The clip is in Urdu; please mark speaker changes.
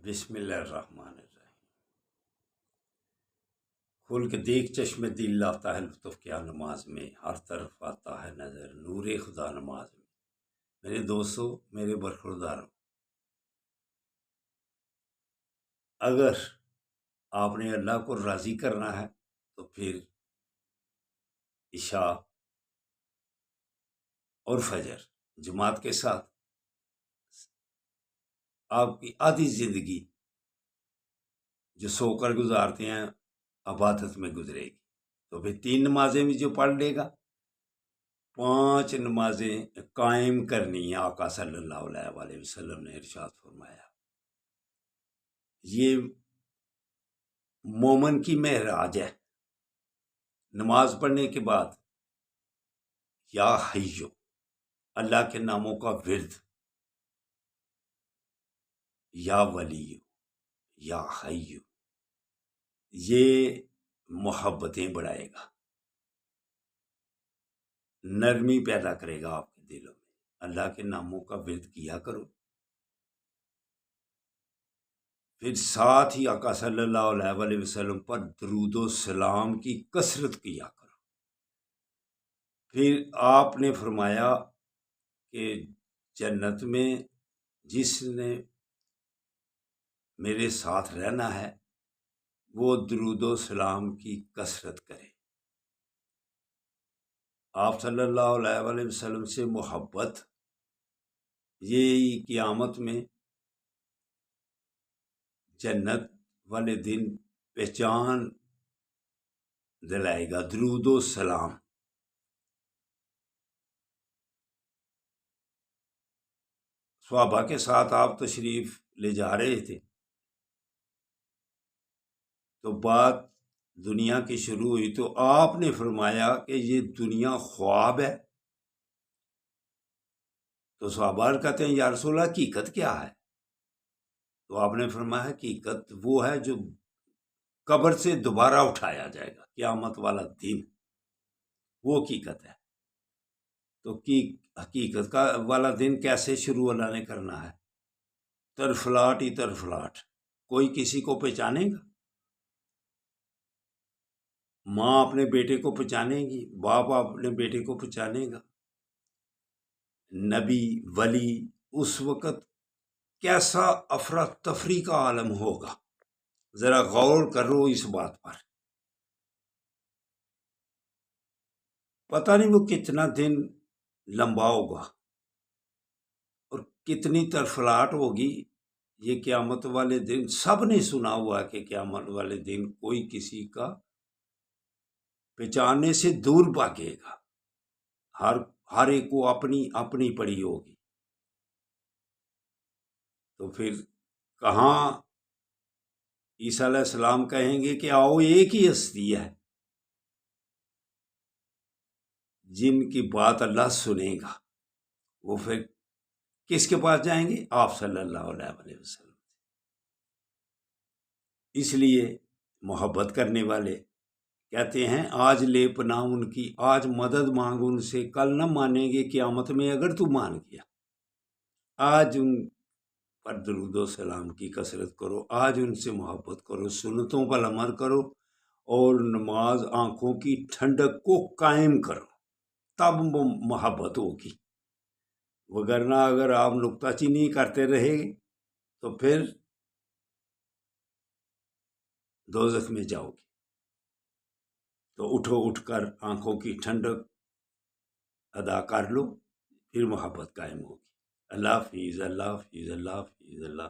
Speaker 1: بسم اللہ الرحمن الرحیم۔ کھول کے دیکھ چشم دل لاتا ہے لطف کیا نماز میں، ہر طرف آتا ہے نظر نور خدا نماز میں۔ میرے دوستو، میرے برخورداروں، اگر آپ نے اللہ کو راضی کرنا ہے تو پھر عشاء اور فجر جماعت کے ساتھ آپ کی آدھی زندگی جو سو کر گزارتے ہیں عبادت میں گزرے گی۔ تو پھر 3 نمازیں بھی جو پڑھ لے گا، 5 نمازیں قائم کرنی ہیں۔ آقا صلی اللہ علیہ وسلم نے ارشاد فرمایا، یہ مومن کی معراج ہے۔ نماز پڑھنے کے بعد یا حیو، اللہ کے ناموں کا ورد، یا ولی، یا حیو، یہ محبتیں بڑھائے گا، نرمی پیدا کرے گا آپ کے دلوں میں۔ اللہ کے ناموں کا ورد کیا کرو، پھر ساتھ ہی آقا صلی اللہ علیہ وسلم پر درود و سلام کی کثرت کیا کرو۔ پھر آپ نے فرمایا کہ جنت میں جس نے میرے ساتھ رہنا ہے وہ درود و سلام کی کثرت کرے۔ آپ صلی اللہ علیہ وسلم سے محبت یہی قیامت میں جنت والے دن پہچان دلائے گا۔ درود و سلام۔ صحابہ کے ساتھ آپ تشریف لے جا رہے تھے تو بات دنیا کی شروع ہوئی، تو آپ نے فرمایا کہ یہ دنیا خواب ہے۔ تو صحابہ کہتے ہیں یا رسول اللہ حقیقت کیا ہے؟ تو آپ نے فرمایا حقیقت وہ ہے جو قبر سے دوبارہ اٹھایا جائے گا، قیامت والا دن، وہ حقیقت ہے۔ تو حقیقت کا والا دن کیسے شروع اللہ نے کرنا ہے؟ طرفلاٹ ہی طرفلاٹ، کوئی کسی کو پہچانے گا؟ ماں اپنے بیٹے کو پہچانے گی، باپ اپنے بیٹے کو پہچانے گا؟ نبی ولی، اس وقت کیسا افراتفری کا عالم ہوگا، ذرا غور کرو اس بات پر۔ پتہ نہیں وہ کتنا دن لمبا ہوگا اور کتنی طرفلاٹ ہوگی۔ یہ قیامت والے دن سب نے سنا ہوا کہ قیامت والے دن کوئی کسی کا پہچاننے سے دور بھاگے گا، ہر ایک کو اپنی پڑی ہوگی۔ تو پھر کہاں عیسیٰ علیہ السلام کہیں گے کہ آؤ، ایک ہی ہستی ہے جن کی بات اللہ سنے گا، وہ پھر کس کے پاس جائیں گے؟ آپ صلی اللہ علیہ وسلم۔ اس لیے محبت کرنے والے کہتے ہیں آج لے پناہ ان کی، آج مدد مانگ ان سے، کل نہ مانیں گے قیامت میں اگر تو مان گیا۔ آج ان پر درود و سلام کی کثرت کرو، آج ان سے محبت کرو، سنتوں پر عمل کرو، اور نماز آنکھوں کی ٹھنڈک کو قائم کرو، تب محبت ہوگی۔ وگرنہ اگر آپ نکتہ چینی کرتے رہے تو پھر دوزخ میں جاؤ گے۔ تو اٹھ کر آنکھوں کی ٹھنڈک ادا کر لو، پھر محبت قائم ہوگی۔ اللہ حافظ، اللہ حافظ، اللہ حافظ، اللہ